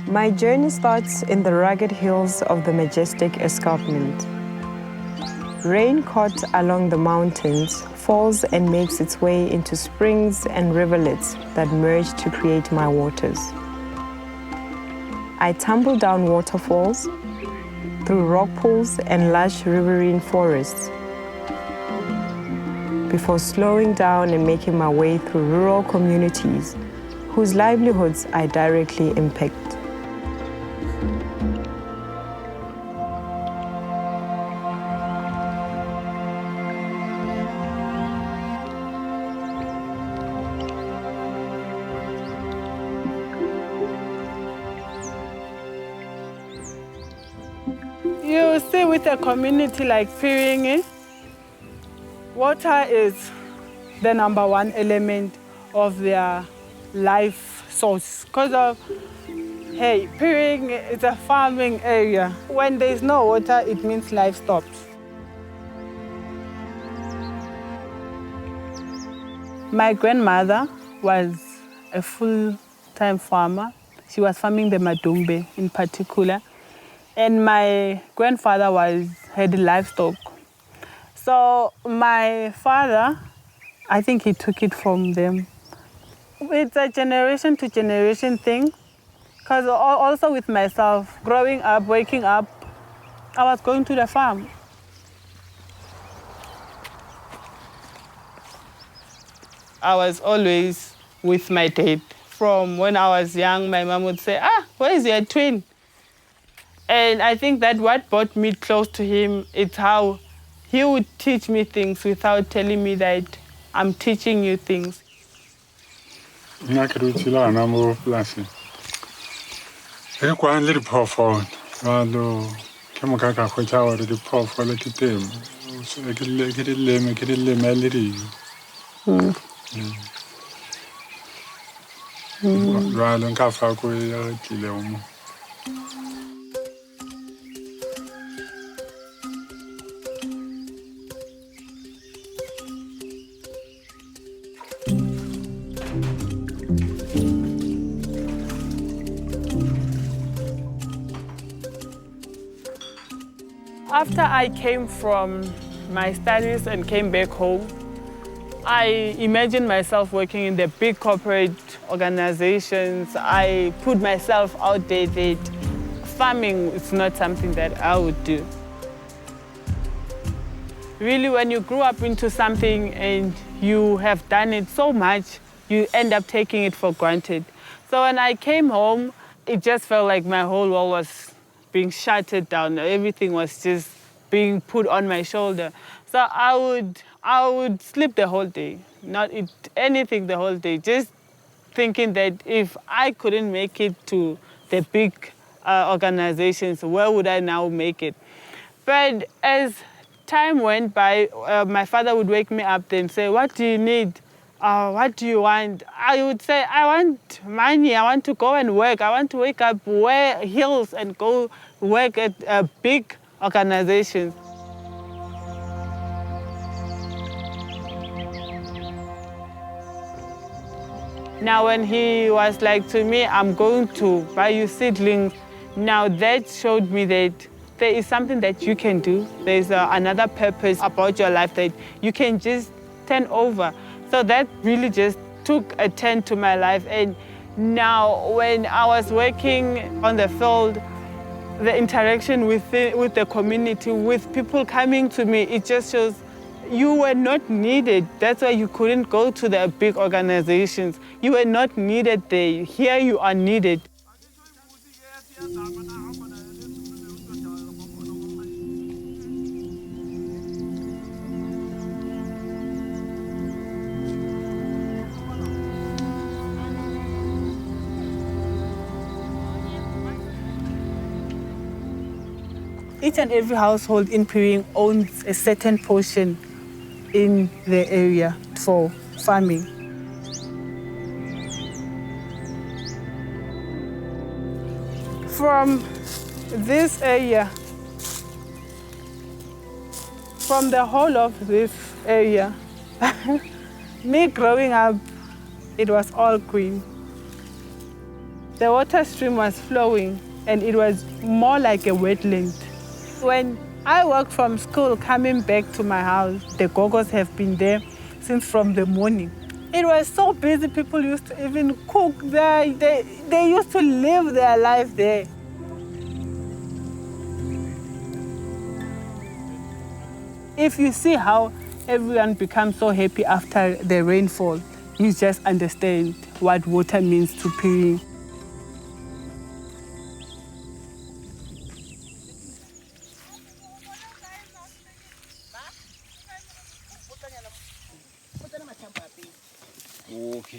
My journey starts in the rugged hills of the majestic escarpment. Rain caught along the mountains falls and makes its way into springs and rivulets that merge to create my waters. I tumble down waterfalls, through rock pools and lush riverine forests, before slowing down and making my way through rural communities whose livelihoods I directly impact. You see, with a community like Phiring, water is the #1 element of their life source. Because of, hey, Phiring is a farming area. When there's no water, it means life stops. My grandmother was a full-time farmer. She was farming the madumbe in particular. And my grandfather had livestock. So my father, I think he took it from them. It's a generation to generation thing. Because also with myself, growing up, waking up, I was going to the farm. I was always with my dad. From when I was young, my mom would say, where is your twin? And I think that what brought me close to him is how he would teach me things without telling me that I'm teaching you things. After I came from my studies and came back home, I imagined myself working in the big corporate organizations. I put myself out there that farming is not something that I would do. Really, when you grew up into something and you have done it so much, you end up taking it for granted. So when I came home, it just felt like my whole world was being shuttered down. Everything was just being put on my shoulder. So I would sleep the whole day, not eat anything the whole day, just thinking that if I couldn't make it to the big organizations, where would I now make it? But as time went by, my father would wake me up and say, what do you need? What do you want? I would say, I want money. I want to go and work. I want to wake up, wear heels and go work at big organizations. Now when he was like to me, I'm going to buy you seedlings, now that showed me that there is something that you can do. There's another purpose about your life that you can just turn over. So that really just took a turn to my life. And now when I was working on the field, the interaction with the community, with people coming to me, it just shows you were not needed. That's why you couldn't go to the big organizations. You were not needed there. Here you are needed. Each and every household in Phiring owns a certain portion in the area for farming. From this area, from the whole of this area, me growing up, it was all green. The water stream was flowing and it was more like a wetland. When I work from school, coming back to my house, the gogos have been there since from the morning. It was so busy, people used to even cook there. They used to live their life there. If you see how everyone becomes so happy after the rainfall, you just understand what water means to Phiring. Okay.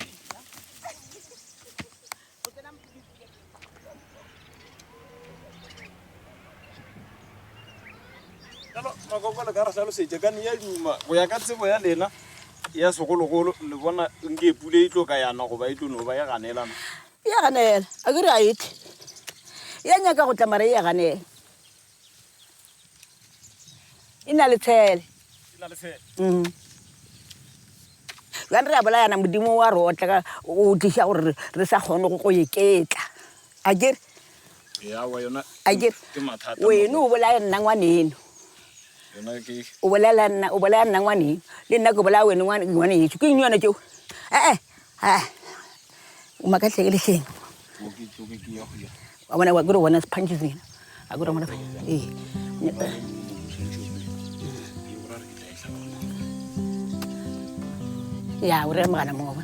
Makoko le ka re hlalosetša ka ya duma go ya ka tsebo ya lena ya segologolo le bona nke pule e tlo ka yana goba e tlo no ba ya ganelana ya ganela a ke re a itle ya nyaka go tlamara ya ganela e na le tshele ga re a bolayana modimo wa rotla ka o tliša gore re sa kgone go eketla a kere wena o bolaya nna ngwaneno o bolaya nna ngwaneno le nna ke bolaya wena ngwane etso ke eng yona tšeo o makatlhekelešeng wa bona wa kere bona sephantšhe sena a kere bona ya o re mogana mo bona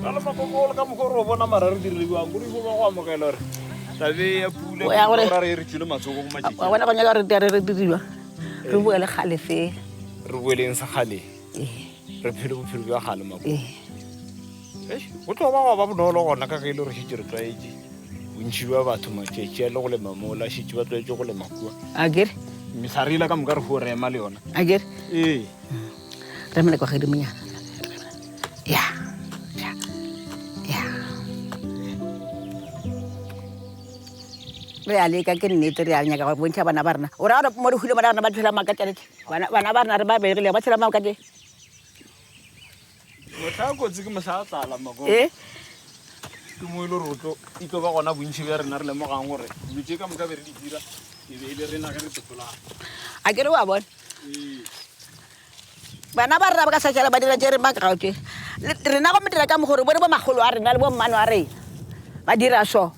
la makoko le ka mokgwa o bona mara re dirediwang go go ba go amogela gore tabe ya pule ya gore ra re tswile matsoko go matšhe wa bona go nyaka re diriwa re bua le gale fela re bueleng sa gale re phele bophelo bja gale makoko go tlo ba bonolo gona ka ge ile re šitše re tlwaetse bontši ba batho matšetše le go lema mola šitše ba tlwaetse go lema kua a kere mesarela ka moka re go rema le yona a kere ee remela kwa gedimonyana ya re a leka ke nnete re a nyaka go bontšha bana ba rena o ra mo re hwile bana ba tlhola makatšalete bana ba rena re ba begile ba tshela makatše motla kotsi ke mosha tlala mako ke mo ile rotlo e tlo ba gona bontši bja rena re lemogang gore botse ka moka be re di dira e be ile rena ge re tsopolang a kere wa bona bana ba rena ba ka sa tšala ba dira tše re makagaotše rena go medira ka mogore bone bo magolo a rena le bo mmano a rena ba dira so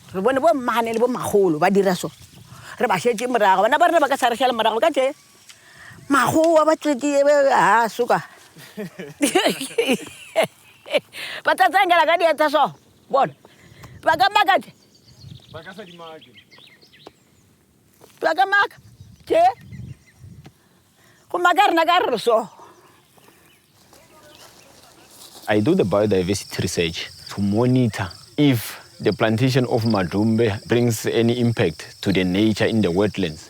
re bone bo mmane le bo magolo ba dira so re ba šetse morago bana ba rena ba ka sa re šala morago ka tše magoa ba tsetse a suka ba tsatsangela ka dieta so bona ba ka makatše ba ka sa di make ba ka maka tše go maka rena ka re so I do the biodiversity research to monitor if the plantation of madumbe brings any impact to the nature in the wetlands.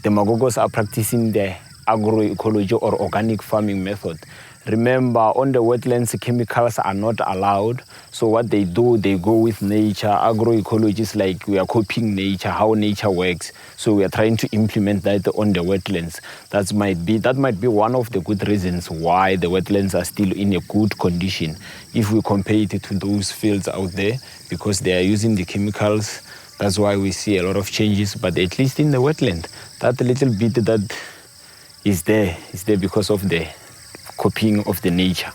The Magogos are practicing the agroecology or organic farming method. Remember, on the wetlands, chemicals are not allowed. So what they do, they go with nature. Agroecology is like we are copying nature, how nature works. So we are trying to implement that on the wetlands. That might be one of the good reasons why the wetlands are still in a good condition if we compare it to those fields out there, because they are using the chemicals. That's why we see a lot of changes. But at least in the wetland, that little bit that is there because of the copying of the nature.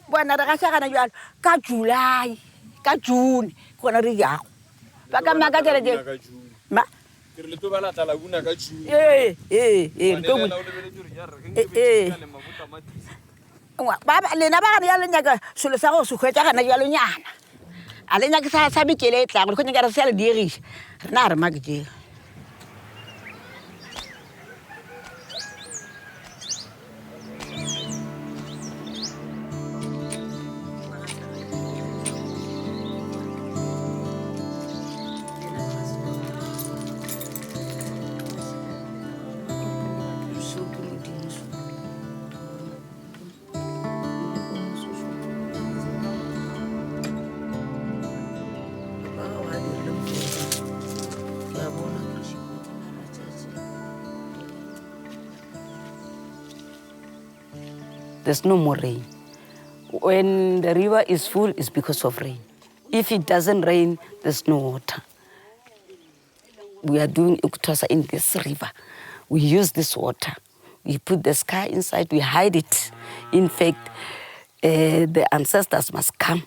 Bona re ga shagana jalo ka July ka June gona re jago ba ka maka tšela tše ma ke re le tlo ba la tla buna ka June lena ba gana ya lenyaka selo sa go se hwetšagana jalo nyana a lenyaka sa bikele e tlago le kgone ka re se ya le diegiša rena a re make tšeo there's no more rain. When the river is full, it's because of rain. If it doesn't rain, there's no water. We are doing Ukutwasa in this river. We use this water. We put the sky inside, we hide it. In fact, the ancestors must come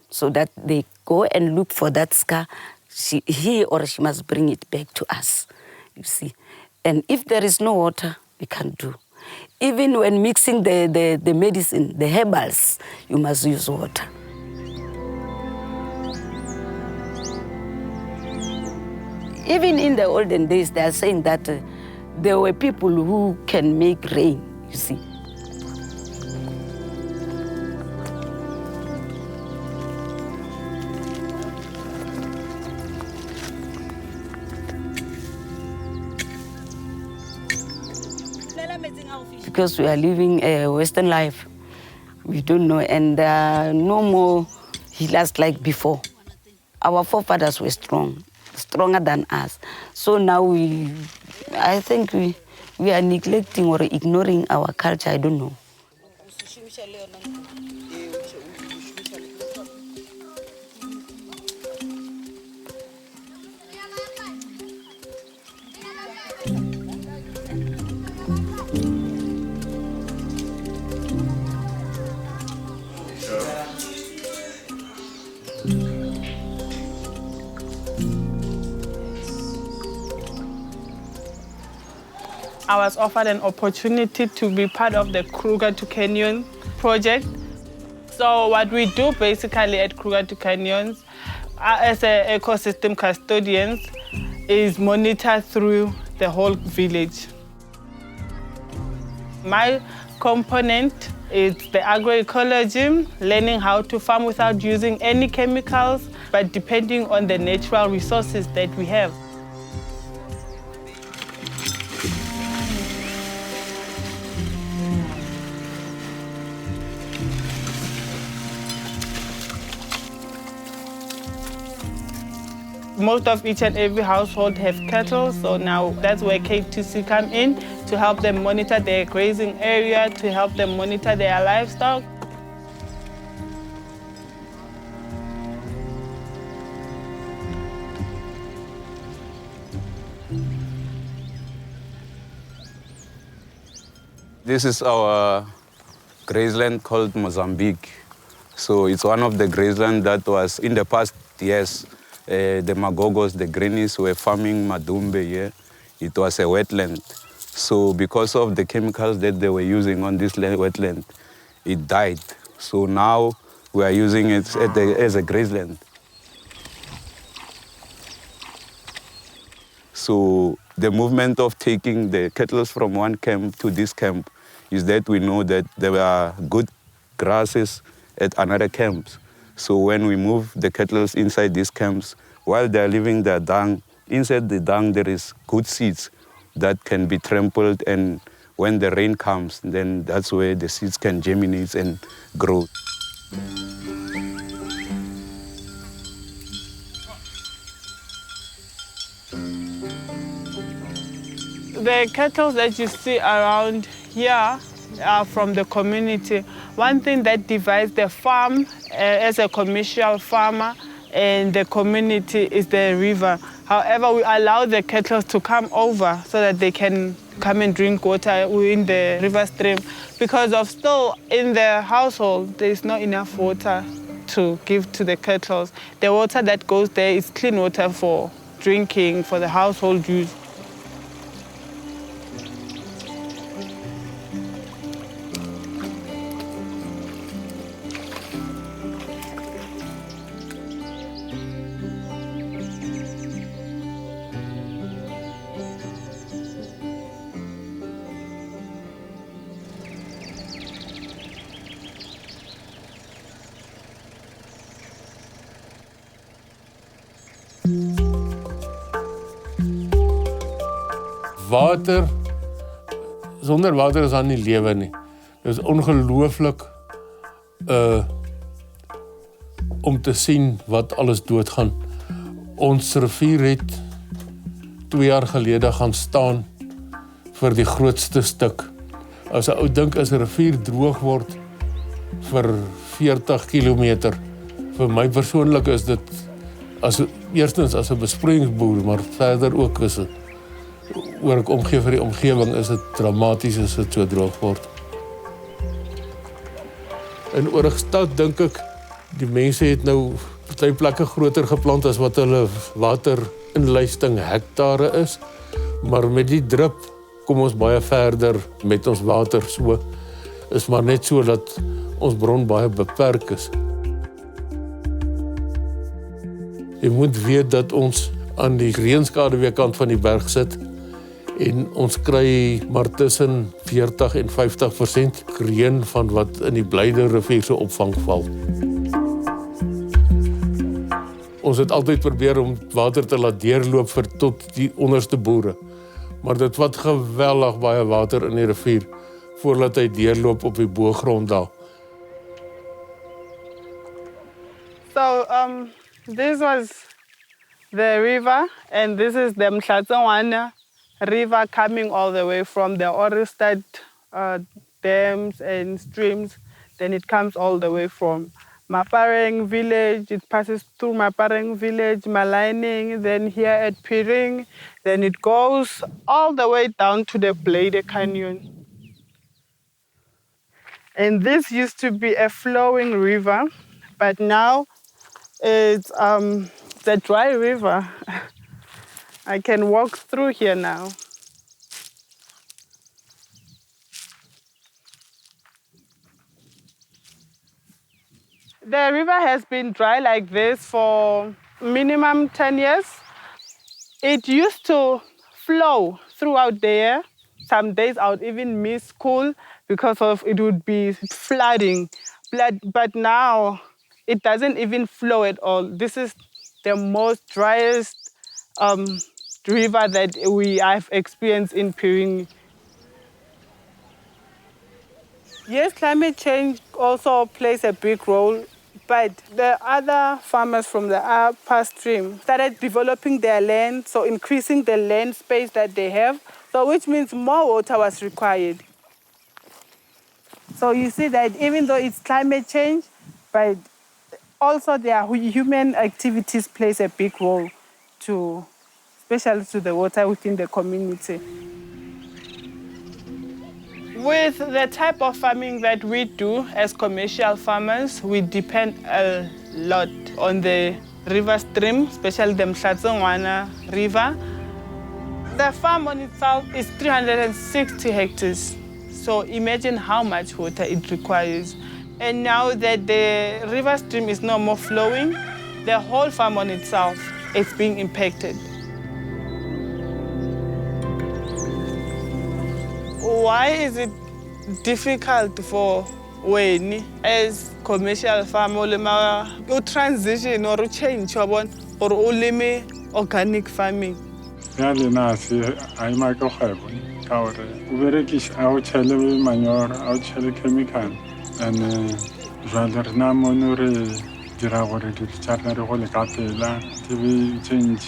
so that they go and look for that scar. He or she must bring it back to us, you see. And if there is no water, we can't do. Even when mixing the medicine, the herbals, you must use water. Even in the olden days, they are saying that there were people who can make rain, you see. Because we are living a Western life, we don't know, and no more healers like before. Our forefathers were strong, stronger than us. So now I think we are neglecting or ignoring our culture, I don't know. I was offered an opportunity to be part of the Kruger to Canyon project. So what we do basically at Kruger to Canyons as an ecosystem custodians is monitor through the whole village. My component is the agroecology, learning how to farm without using any chemicals, but depending on the natural resources that we have. Most of each and every household have cattle, so now that's where K2C come in to help them monitor their grazing area, to help them monitor their livestock. This is our grazeland called Mozambique. So it's one of the grazeland that was in the past years. The Magogos, the Greenies were farming madumbe here. It was a wetland. So because of the chemicals that they were using on this wetland, it died. So now we are using it as a grazeland. So the movement of taking the cattle from one camp to this camp is that we know that there are good grasses at another camps. So when we move the cattle inside these camps, while they're leaving their dung, inside the dung there is good seeds that can be trampled, and when the rain comes, then that's where the seeds can germinate and grow. The cattle that you see around here are from the community. One thing that divides the farm as a commercial farmer and the community is the river. However, we allow the cattle to come over so that they can come and drink water in the river stream, because of still in the household there is not enough water to give to the cattle. The water that goes there is clean water for drinking, for the household use. Water, sonder water is daar nie lewe nie. Dit is ongelooflik om te sien wat alles doodgaan. Ons rivier het 2 jaar gelede gaan staan vir die grootste stuk As 'n ou dink as 'n rivier droog word vir 40 kilometer, vir my persoonlik is dit eerstens as 'n besproeiingsboer, maar verder ook is dit oor ek omgee vir die omgewing, is dit dramaties as dit so droog word. In Oorigstad dink ek die mense het nou party plekke groter geplant as wat hulle waterinluisting hektare is, maar met die drip kom ons baie verder met ons water, so is maar net so dat ons bron baie beperk is. Jy moet weet dat ons aan die reënskaduweekant van die berg sit en ons kry maar tussen 40 en 50% reën van wat in die Blyde rivier se opvang val. Ons het altyd probeer om water te laat deurloop vir tot die onderste boere. Maar dit vat geweldig baie water in die rivier voordat hy deurloop op die boogrond daar. So this was the river, and this is the Dinkwanyane River coming all the way from the Oorigstad dams and streams. Then it comes all the way from Phiring village, it passes through Phiring village, Malining, then here at Phiring, then it goes all the way down to the Blyde Canyon. And this used to be a flowing river, but now it's a dry river. I can walk through here now. The river has been dry like this for minimum 10 years. It used to flow throughout the year. Some days I would even miss school because of it would be flooding. But now it doesn't even flow at all. This is the most driest river that I've experienced in Phiring. Yes, climate change also plays a big role, but the other farmers from the UPSTREAM started developing their land, so increasing the land space that they have, so which means more water was required. So you see that even though it's climate change, but also their human activities plays a big role especially to the water within the community. With the type of farming that we do as commercial farmers, we depend a lot on the river stream, especially the Dinkwanyane River. The farm on itself is 360 hectares. So imagine how much water it requires. And now that the river stream is no more flowing, the whole farm on itself is being impacted. Why is it difficult for when, as commercial farmer, to transition or change or only organic farming? Ya lena se ai ma ka kgwebo ka hore o berekisa a o tshele manure a o tshele chemical and jwale re na mono re dira gore di tsarna re go le ka pela ke be change.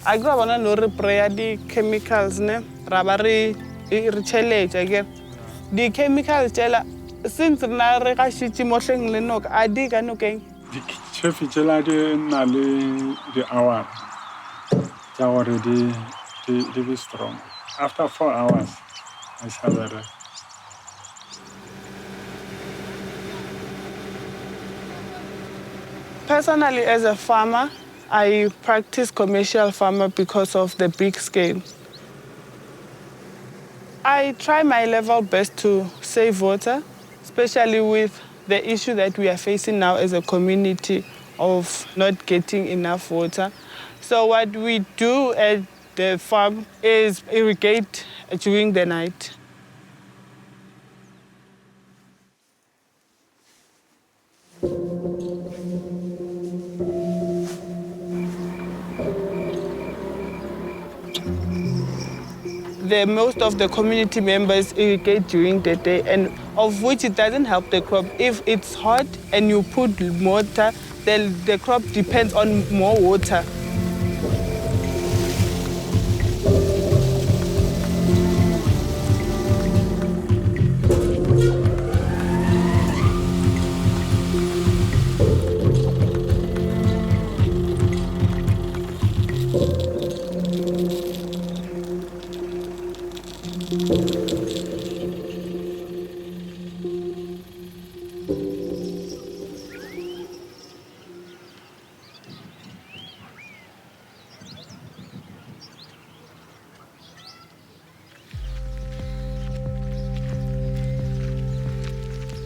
I grew up on a prayer the chemicals ne rabari rechelete again. The chemicals tell since na re ka shitsi mo hleng le noka a di ka nokeng. Chef tshela di na le di hour. Ja gore di be strong. After 4 hours I shall be. Personally, as a farmer, I practice commercial farmer because of the big scale. I try my level best to save water, especially with the issue that we are facing now as a community of not getting enough water. So what we do at the farm is irrigate during the night. Most of the community members irrigate during the day, and of which it doesn't help the crop. If it's hot and you put water, then the crop depends on more water.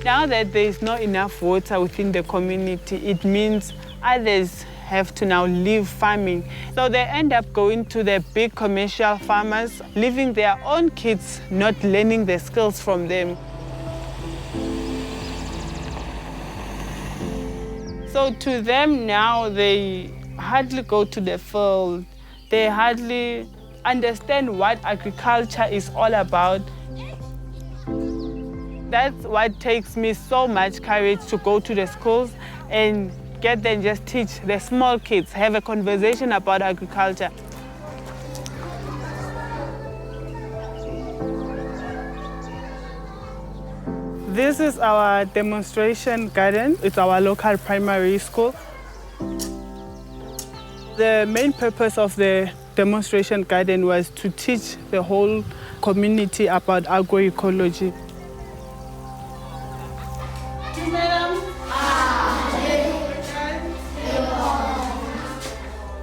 Now that there is not enough water within the community, it means others have to now leave farming. So they end up going to the big commercial farmers, leaving their own kids, not learning the skills from them. So to them now, they hardly go to the field. They hardly understand what agriculture is all about. That's what takes me so much courage to go to the schools and get them just teach the small kids, have a conversation about agriculture. This is our demonstration garden. It's our local primary school. The main purpose of the demonstration garden was to teach the whole community about agroecology.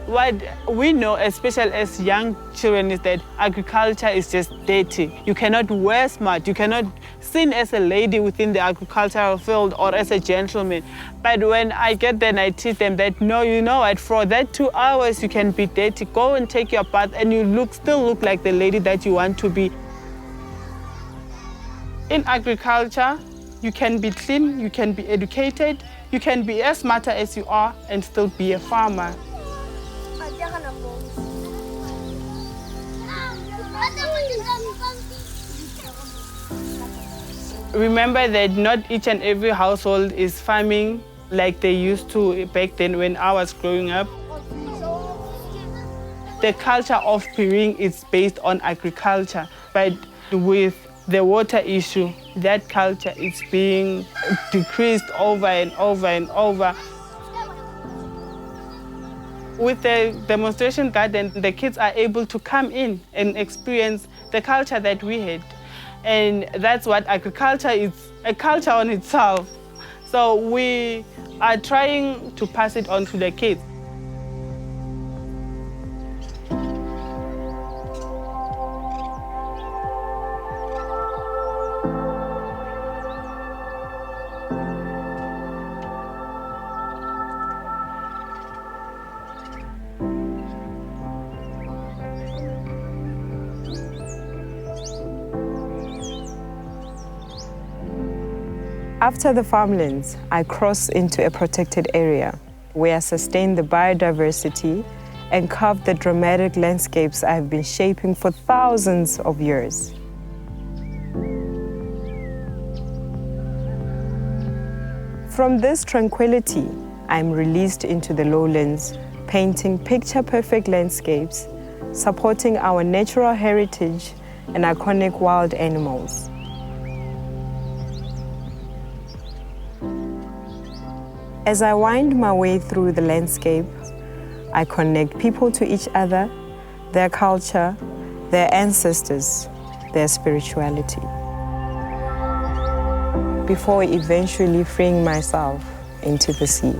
What we know, especially as young children, is that agriculture is just dirty. You cannot wear smart. You cannot seen as a lady within the agricultural field or as a gentleman. But when I get there and I teach them that, no, you know what, for that 2 hours you can be dirty. Go and take your bath and you still look like the lady that you want to be. In agriculture, you can be clean, you can be educated, you can be as smart as you are and still be a farmer. Remember that not each and every household is farming like they used to back then when I was growing up. The culture of Phiring is based on agriculture, but with the water issue, that culture is being decreased over and over and over. With the demonstration garden, the kids are able to come in and experience the culture that we had. And that's what agriculture is, a culture on itself. So we are trying to pass it on to the kids. After the farmlands, I cross into a protected area where I sustain the biodiversity and carve the dramatic landscapes I've been shaping for thousands of years. From this tranquility, I'm released into the lowlands, painting picture-perfect landscapes, supporting our natural heritage and iconic wild animals. As I wind my way through the landscape, I connect people to each other, their culture, their ancestors, their spirituality, before eventually freeing myself into the sea.